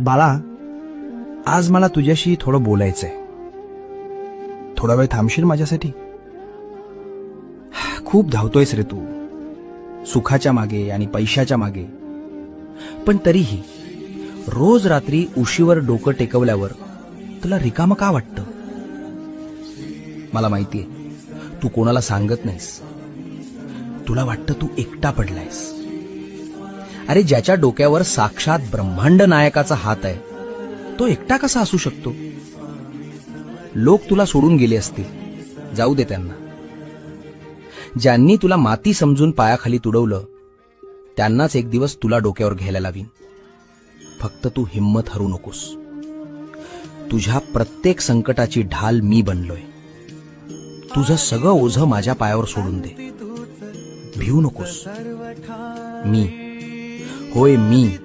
बाळा, आज मला तुझ्याशी थोडं बोलायचंय. थोडा वेळ थांबशील माझ्यासाठी? खूप धावतोयस रे तू, सुखाच्या मागे आणि पैशाच्या मागे. पण तरीही रोज रात्री उशीवर डोकं टेकवल्यावर तुला रिकामं का वाटतं? मला माहितीये, तू कोणाला सांगत नाहीस. तुला वाटतं तू एकटा पडलायस. अरे, ज्याच्या डोक्यावर साक्षात ब्रह्मांड नायकाचा हात आहे, तो एकटा कसा असू शकतो? लोक तुला सोडून गेले असतील, जाऊ दे त्यांना. ज्यांनी तुला माती समजून पायाखाली तुडवलं, त्यांनाच एक दिवस तुला डोक्यावर घ्यायला लावीन. फक्त तू हिम्मत हरू नकोस. तुझ्या प्रत्येक संकटाची ढाल मी बनलोय. तुझं सगळं ओझं माझ्या पायावर सोडून दे. भिवू नकोस. मी, होय मी